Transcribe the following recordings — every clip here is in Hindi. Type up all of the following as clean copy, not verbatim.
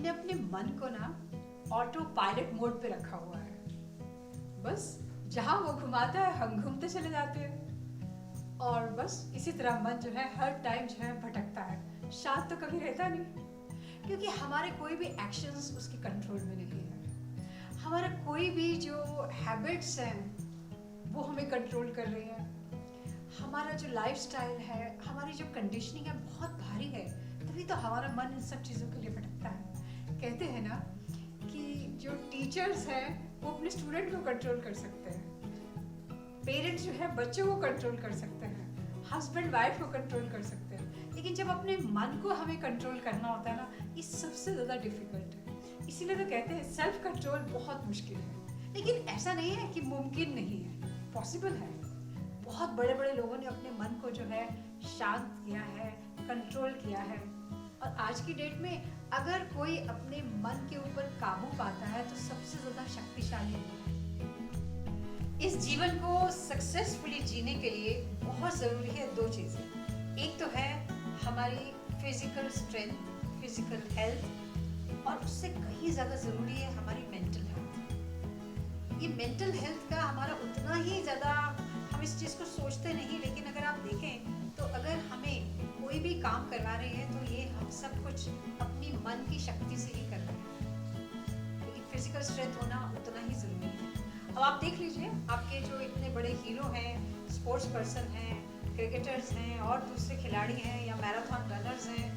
हमने अपने मन को ना ऑटो पायलट मोड पे रखा हुआ है। बस जहां वो घुमाता है हम घूमते चले जाते हैं और बस इसी तरह मन जो है हर टाइम जो है भटकता है, शांत तो कभी रहता नहीं, क्योंकि हमारे कोई भी एक्शंस उसके कंट्रोल में नहीं है। हमारा कोई भी जो हैबिट्स हैं वो हमें कंट्रोल कर रही हैं। हमारा जो लाइफस्टाइल है, हमारी जो कंडीशनिंग है बहुत भारी है, तभी तो हमारा मन इन सब चीज़ों के लिए भटकता है। कहते हैं ना कि जो टीचर्स हैं वो अपने स्टूडेंट को कंट्रोल कर सकते हैं, पेरेंट्स जो है बच्चों को कंट्रोल कर सकते हैं, हस्बैंड वाइफ को कंट्रोल कर सकते हैं, लेकिन जब अपने मन को हमें कंट्रोल करना होता है ना, ये सबसे ज़्यादा डिफिकल्ट है। इसीलिए तो कहते हैं सेल्फ कंट्रोल बहुत मुश्किल है, लेकिन ऐसा नहीं है कि मुमकिन नहीं है, पॉसिबल है। बहुत बड़े बड़े लोगों ने अपने मन को जो है शांत किया है, कंट्रोल किया है, और आज की डेट में अगर कोई अपने मन के ऊपर काबू पाता है तो सबसे ज़्यादा शक्तिशाली है। इस जीवन को सक्सेसफुली जीने के लिए बहुत ज़रूरी है दो चीज़ें। एक तो है हमारी फिजिकल स्ट्रेंथ, फिजिकल हेल्थ, और उससे कहीं ज़्यादा ज़रूरी है हमारी मेंटल हेल्थ। ये मेंटल हेल्थ का हमारा उतना ही ज़्यादा हम इस चीज़ को सोचते नहीं, लेकिन अगर आप देखें तो अगर हमें कोई भी काम करवा रहे हैं तो ये हम सब कुछ अपनी मन की शक्ति से ही कर रहे हैं, लेकिन फिजिकल स्ट्रेंथ होना उतना ही ज़रूरी है। अब आप देख लीजिए, आपके जो इतने बड़े हीरो हैं, स्पोर्ट्स पर्सन हैं, क्रिकेटर्स हैं और दूसरे खिलाड़ी हैं या मैराथन रनर्स हैं,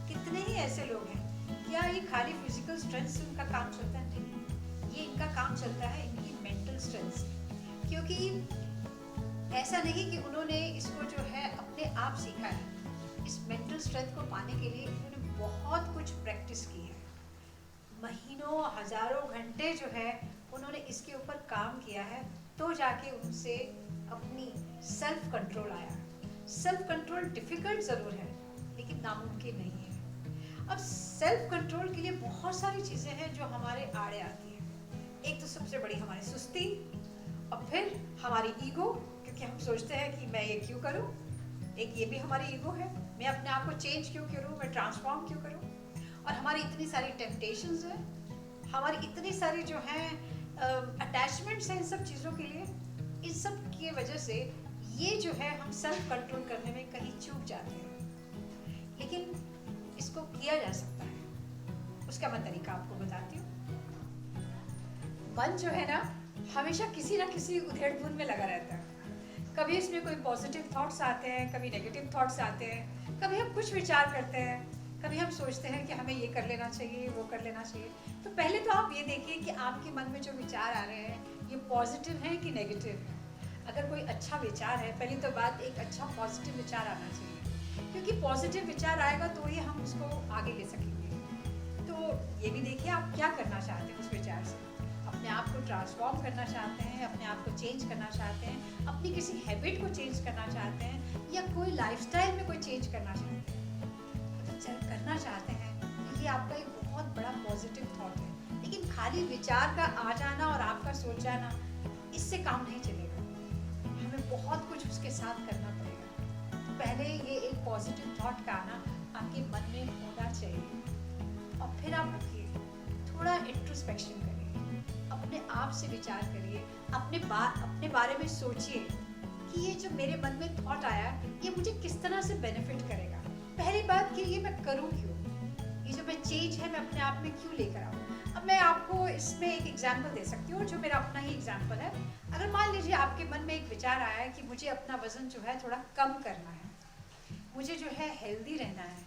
कितने ही ऐसे लोग हैं, क्या ये खाली फिजिकल स्ट्रेंथ से उनका काम चलता है? नहीं, ये इनका काम चलता है इनकी मेंटल स्ट्रेंथ से, क्योंकि ऐसा नहीं कि उन्होंने इसको जो है अपने आप सीखा है। इस मेंटल स्ट्रेंथ को पाने के लिए उन्होंने बहुत कुछ प्रैक्टिस की है, महीनों हजारों घंटे जो है उन्होंने इसके ऊपर काम किया है, तो जाके उनसे अपनी सेल्फ कंट्रोल आया। सेल्फ कंट्रोल डिफिकल्ट ज़रूर है, लेकिन नामुमकिन नहीं है। अब सेल्फ कंट्रोल के लिए बहुत सारी चीज़ें हैं जो हमारे आड़े आती हैं। एक तो सबसे बड़ी हमारी सुस्ती, और फिर हमारी ईगो, क्योंकि हम सोचते हैं कि मैं ये क्यों करूं, एक ये भी हमारी ईगो है, मैं अपने आप को चेंज क्यों करूं, मैं ट्रांसफॉर्म क्यों करूं। और हमारी इतनी सारी टेम्पटेशंस हैं, हमारी इतनी सारी जो हैं अटैचमेंट्स हैं इन सब चीज़ों के लिए। इन सब की वजह से ये जो है हम सेल्फ कंट्रोल करने में कहीं चूक जाते हैं, लेकिन इसको किया जा सकता है। उसका मैं तरीका आपको बताती हूँ। मन जो है ना हमेशा किसी ना किसी उधेड़-बुन में लगा रहता है। कभी इसमें कोई पॉजिटिव थॉट्स आते हैं, कभी नेगेटिव थॉट्स आते हैं, कभी हम कुछ विचार करते हैं, कभी हम सोचते हैं कि हमें ये कर लेना चाहिए, वो कर लेना चाहिए। तो पहले तो आप ये देखिए कि आपके मन में जो विचार आ रहे हैं ये पॉजिटिव हैं कि नेगेटिव हैं। अगर कोई अच्छा विचार है, पहली तो बात एक अच्छा पॉजिटिव विचार आना चाहिए, क्योंकि पॉजिटिव विचार आएगा तो ही हम उसको आगे ले सकेंगे। तो ये भी देखिए आप क्या करना चाहते हैं उस विचार से। अपने आप को ट्रांसफॉर्म करना चाहते हैं, अपने आप को चेंज करना चाहते हैं, अपनी किसी हैबिट को चेंज करना चाहते हैं, या कोई लाइफस्टाइल में कोई चेंज करना चाहते हैं। अगर करना चाहते हैं तो ये आपका एक बहुत बड़ा पॉजिटिव थॉट है, लेकिन खाली विचार का आ जाना और आपका सोच जाना, इससे काम नहीं चलेगा। हमें बहुत कुछ उसके साथ करना पड़ेगा। तो पहले ये एक पॉजिटिव थॉट का आना आपके मन में होना चाहिए, और फिर आप रुकिए, थोड़ा इंट्रोस्पेक्शन करिए, अपने आप से विचार करिए, अपने बारे में सोचिए कि ये जो मेरे मन में थॉट आया ये मुझे किस तरह से बेनिफिट करेगा। पहली बात कि ये मैं करूँ क्यों, ये जो मैं चेंज है मैं अपने आप में क्यों लेकर आऊँ। अब मैं आपको इसमें एक एग्जाम्पल दे सकती हूँ, जो मेरा अपना ही एग्जाम्पल है। अगर मान लीजिए आपके मन में एक विचार आया है कि मुझे अपना वजन जो है थोड़ा कम करना है, मुझे जो है हेल्दी रहना है,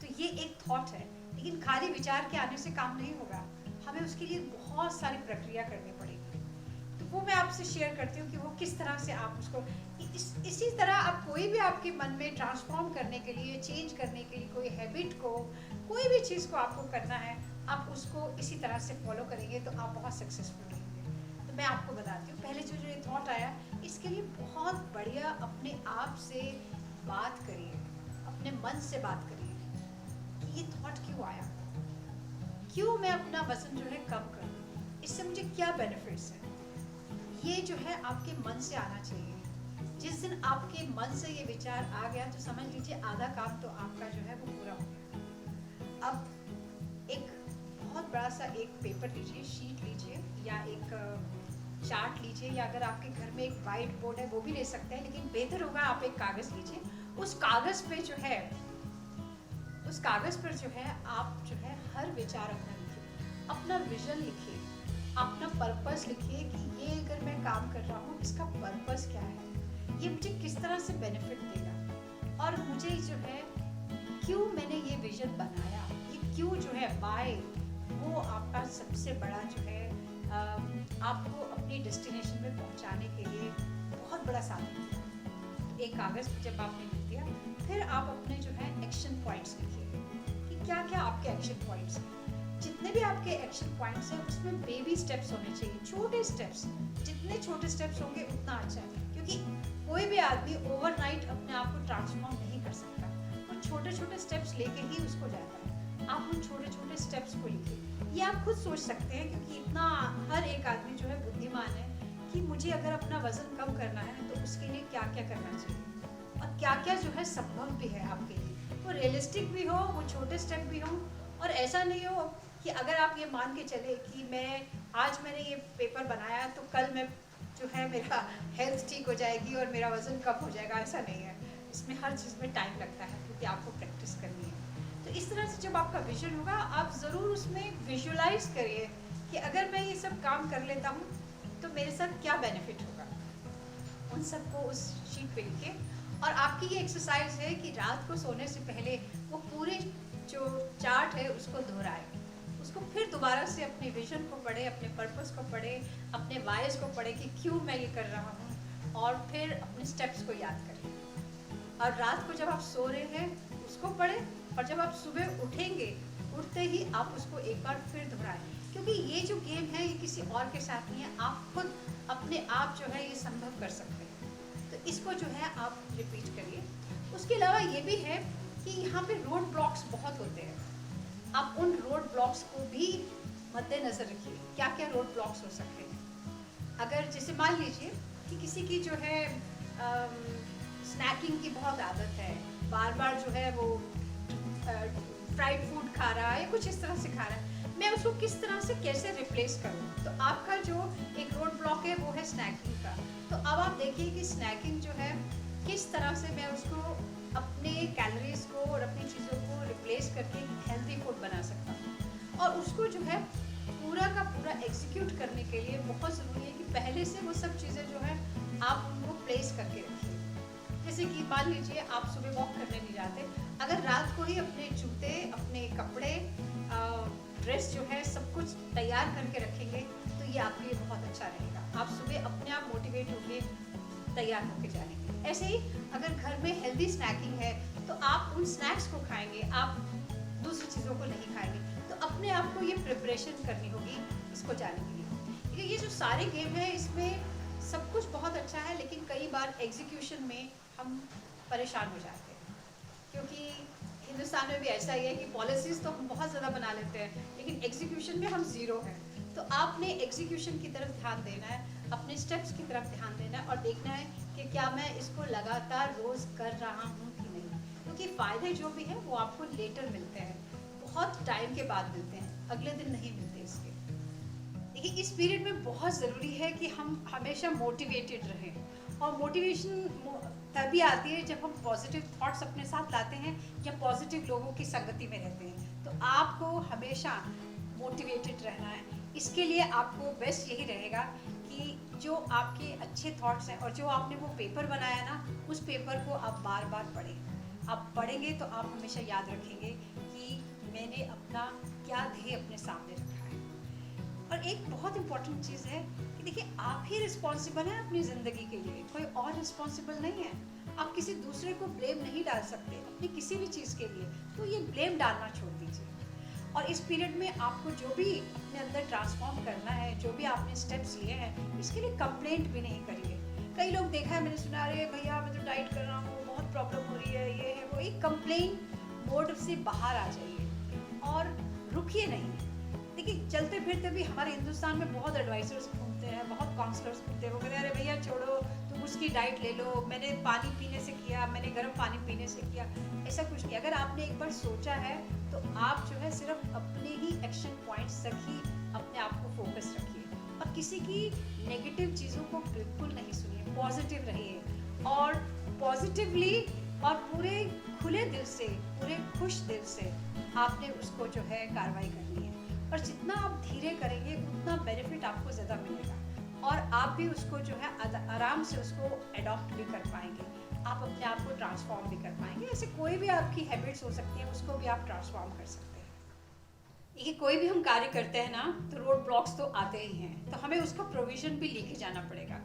तो ये एक थॉट है, लेकिन खाली विचार के आने से काम नहीं होगा, हमें उसके लिए बहुत सारी प्रक्रिया करनी पड़ेगी। तो वो मैं आपसे शेयर करती हूँ कि वो किस तरह से आप उसको इसी तरह आप कोई भी आपके मन में ट्रांसफॉर्म करने के लिए, चेंज करने के लिए, कोई हैबिट को, कोई भी चीज़ को आपको करना है, आप उसको इसी तरह से फॉलो करेंगे तो आप बहुत सक्सेसफुल रहेंगे। तो मैं आपको बताती हूँ, पहले जो ये थॉट आया, इसके लिए बहुत बढ़िया अपने आप से बात करिए, अपने मन से बात करिए कि ये थॉट क्यों आया, क्यों मैं अपना वजन जो है कम करूँ, इससे मुझे क्या बेनिफिट्स हैं। ये जो है आपके मन से आना चाहिए। जिस दिन आपके मन से ये विचार आ गया तो समझ लीजिए आधा काम तो आपका जो है वो पूरा हो गया। अब एक बड़ा सा एक पेपर लीजिए, शीट लीजिए या एक चार्ट लीजिए, या अगर आपके घर में एक वाइट बोर्ड है वो भी ले सकते हैं, लेकिन बेहतर होगा आप एक कागज़ लीजिए। उस कागज़ पे जो है, उस कागज़ पर जो है आप जो है हर विचार अपना लिखिए, अपना विजन लिखिए, अपना पर्पस लिखिए कि ये अगर मैं काम कर रहा हूँ इसका पर्पस क्या है, ये मुझे किस तरह से बेनिफिट देगा, और मुझे जो है क्यों मैंने ये विजन बनाया, ये क्यों जो है बाय, वो आपका सबसे बड़ा जो है आपको अपनी डेस्टिनेशन में पहुंचाने के लिए बहुत बड़ा साधन है। एक कागज़ जब आपने लिख दिया, फिर आप अपने जो है एक्शन पॉइंट्स लिखिए कि क्या क्या आपके एक्शन पॉइंट्स हैं। जितने भी आपके एक्शन पॉइंट्स हैं उसमें बेबी स्टेप्स होने चाहिए, छोटे स्टेप्स। जितने छोटे स्टेप्स होंगे उतना अच्छा है, क्योंकि कोई भी आदमी ओवरनाइट अपने आप को ट्रांसफॉर्म नहीं कर सकता, वो छोटे छोटे स्टेप्स लेके ही उसको जाता है। आप उन छोटे छोटे स्टेप्स को लिखिए, ये आप खुद सोच सकते हैं, क्योंकि इतना हर एक आदमी जो है बुद्धिमान है कि मुझे अगर अपना वजन कम करना है तो उसके लिए क्या क्या करना चाहिए और क्या क्या जो है संभव भी है आपके लिए, वो रियलिस्टिक भी हो, वो छोटे स्टेप भी हो। और ऐसा नहीं हो कि अगर आप ये मान के चले कि आज मैंने ये पेपर बनाया तो कल मैं जो है मेरा हेल्थ ठीक हो जाएगी और मेरा वज़न कम हो जाएगा, ऐसा नहीं है। इसमें हर चीज़ में टाइम लगता है, क्योंकि आपको प्रैक्टिस करनी है। तो इस तरह से जब आपका विजन होगा, आप ज़रूर उसमें विजुलाइज करिए कि अगर मैं ये सब काम कर लेता हूँ तो मेरे साथ क्या बेनिफिट होगा, उन सबको उस शीट पे लिखिए। और आपकी ये एक्सरसाइज है कि रात को सोने से पहले वो पूरे जो चार्ट है उसको दोहराए, उसको फिर दोबारा से अपने विजन को पढ़े, अपने पर्पस को पढ़े, अपने वाइज को पढ़े कि क्यों मैं ये कर रहा हूँ, और फिर अपने स्टेप्स को याद करें। और रात को जब आप सो रहे हैं उसको पढ़ें, और जब आप सुबह उठेंगे, उठते ही आप उसको एक बार फिर दोहराएं, क्योंकि ये जो गेम है ये किसी और के साथ नहीं है, आप खुद अपने आप जो है ये संभव कर सकते हैं। तो इसको जो है आप रिपीट करिए। उसके अलावा ये भी है कि यहाँ पे रोड ब्लॉक्स बहुत होते हैं, आप उन रोड ब्लॉक्स को भी मद्देनज़र रखिए, क्या क्या रोड ब्लॉक्स हो सकते हैं। अगर जैसे मान लीजिए कि किसी की जो है स्नैकिंग की बहुत आदत है, बार बार जो है वो फ्राइड फूड खा रहा है, कुछ इस तरह से खा रहा है, मैं उसको किस तरह से कैसे रिप्लेस करूँ। तो आपका जो एक रोड ब्लॉक है वो है स्नैकिंग का। तो अब आप देखिए कि स्नैकिंग जो है किस तरह से मैं उसको अपने कैलोरीज को और अपनी चीज़ों को रिप्लेस करके हेल्दी फूड बना सकता हूँ। और उसको जो है पूरा का पूरा एग्जीक्यूट करने के लिए बहुत ज़रूरी है कि पहले से वो सब चीज़ें जो है आप उनको प्लेस करके रखिए। जैसे कि मान लीजिए आप सुबह वॉक करने नहीं जाते, अगर रात को ही अपने जूते, अपने कपड़े, ड्रेस जो है सब कुछ तैयार करके रखेंगे तो ये आपके लिए बहुत अच्छा रहेगा। आप सुबह अपने आप मोटिवेट होके तैयार होके जाएंगे। ऐसे ही अगर घर में हेल्दी स्नैकिंग है तो आप उन स्नैक्स को खाएंगे, आप दूसरी चीज़ों को नहीं खाएंगे। तो अपने आप को ये प्रिपरेशन करनी होगी इसको जाने के लिए। क्योंकि ये जो सारे गेम है इसमें सब कुछ बहुत अच्छा है, लेकिन कई बार एग्जीक्यूशन में हम परेशान हो जाते हैं, क्योंकि हिंदुस्तान में भी ऐसा ही है कि पॉलिसीज़ तो हम बहुत ज़्यादा बना लेते हैं, लेकिन एग्जीक्यूशन में हम ज़ीरो हैं। तो आपने एग्जीक्यूशन की तरफ ध्यान देना है, अपने स्टेप्स की तरफ ध्यान देना है और देखना है कि क्या मैं इसको लगातार रोज़ कर रहा हूँ कि नहीं। क्योंकि फ़ायदे जो भी हैं वो आपको लेटर मिलते हैं, बहुत टाइम के बाद मिलते हैं, अगले दिन नहीं मिलते इसके। देखिए, इस पीरियड में बहुत ज़रूरी है कि हम हमेशा मोटिवेटेड रहें, और मोटिवेशन तभी आती है जब हम पॉजिटिव थॉट्स अपने साथ लाते हैं या पॉजिटिव लोगों की संगति में रहते हैं। तो आपको हमेशा मोटिवेटेड रहना है। इसके लिए आपको बेस्ट यही रहेगा कि जो आपके अच्छे थॉट्स हैं और जो आपने वो पेपर बनाया ना, उस पेपर को आप बार बार पढ़ें। आप पढ़ेंगे तो आप हमेशा याद रखेंगे कि मैंने अपना क्या ध्येय अपने सामने रखा है। और एक बहुत इम्पॉर्टेंट चीज़ है कि देखिए, आप ही रिस्पॉन्सिबल हैं अपनी ज़िंदगी के लिए, कोई और रिस्पॉन्सिबल नहीं है। आप किसी दूसरे को ब्लेम नहीं डाल सकते अपनी किसी भी चीज़ के लिए, तो ये ब्लेम डालना छोड़ दीजिए। और इस पीरियड में आपको जो भी अपने अंदर ट्रांसफॉर्म करना है, जो भी आपने स्टेप्स लिए हैं, इसके लिए कंप्लेंट भी नहीं करिए। कई लोग देखा है, मैंने सुना, अरे भैया मैं तो डाइट कर रहा हूँ, बहुत प्रॉब्लम हो रही है, ये है वो। एक कंप्लेन मोड से बाहर आ जाइए और रुकिए नहीं। देखिए, चलते फिरते भी हमारे हिंदुस्तान में बहुत एडवाइजर्स घूमते हैं, बहुत काउंसलर्स घूमते हैं, वो कहते हैं अरे भैया छोड़ो, तुम उसकी डाइट ले लो, मैंने पानी पीने से किया, मैंने गर्म पानी पीने से किया। ऐसा कुछ नहीं। अगर आपने एक बार सोचा है तो आप जो है सिर्फ अपने ही एक्शन पॉइंट्स तक ही अपने आप को फोकस रखिए और किसी की नेगेटिव चीज़ों को बिल्कुल नहीं सुनिए, पॉजिटिव रहिए और पॉजिटिवली और पूरे खुले दिल से, पूरे खुश दिल से आपने उसको जो है कार्रवाई करनी है। और जितना आप धीरे करेंगे उतना बेनिफिट आपको ज़्यादा मिलेगा और आप भी उसको जो है आराम से उसको एडॉप्ट भी कर पाएंगे, आप अपने आप को ट्रांसफॉर्म भी कर पाएंगे। ऐसे कोई भी आपकी हैबिट्स हो सकती है, उसको भी आप ट्रांसफॉर्म कर सकते हैं। ये कोई भी हम कार्य करते हैं ना तो रोड ब्लॉक्स तो आते ही हैं, तो हमें उसका प्रोविजन भी लेके जाना पड़ेगा।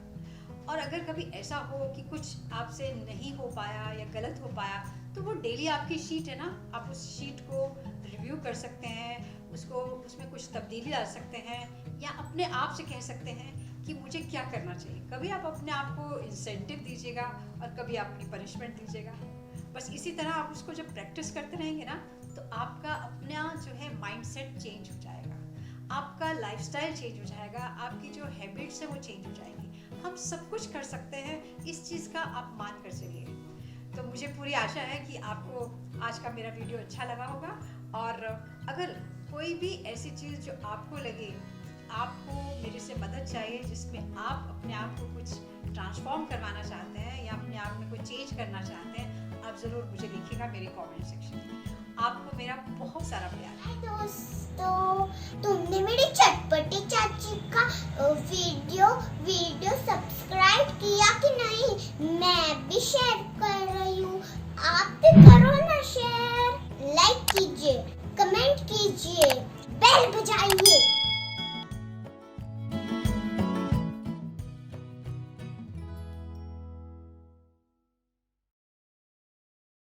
और अगर कभी ऐसा हो कि कुछ आपसे नहीं हो पाया या गलत हो पाया तो वो डेली आपकी शीट है ना, आप उस शीट को रिव्यू कर सकते हैं, उसको उसमें कुछ तब्दीली ला सकते हैं या अपने आप से कह सकते हैं कि मुझे क्या करना चाहिए। कभी आप अपने आप को इंसेंटिव दीजिएगा और कभी आप अपनी पनिशमेंट दीजिएगा। बस इसी तरह आप उसको जब प्रैक्टिस करते रहेंगे ना तो आपका अपना जो है माइंडसेट चेंज हो जाएगा, आपका लाइफस्टाइल चेंज हो जाएगा, आपकी जो हैबिट्स है वो चेंज हो जाएगी। हम सब कुछ कर सकते हैं, इस चीज़ का आप मान कर चलिए। तो मुझे पूरी आशा है कि आपको आज का मेरा वीडियो अच्छा लगा होगा और अगर कोई भी ऐसी चीज़ जो आपको लगे आपको मेरे से मदद चाहिए जिसमें आप अपने आप को कुछ ट्रांसफॉर्म करवाना चाहते हैं या अपने आप में कोई चेंज करना चाहते हैं, आप ज़रूर मुझे लिखिएगा मेरे कमेंट सेक्शन में। आपको मेरा बहुत सारा प्यार। हाय दोस्तों, तुमने मेरी चटपटी चाची का वीडियो सब्सक्राइब किया कि नहीं? मैं भी शेयर कर रही हूँ, आप भी करो ना शेयर। लाइक कीजिए, कमेंट कीजिए, बेल बजाइए।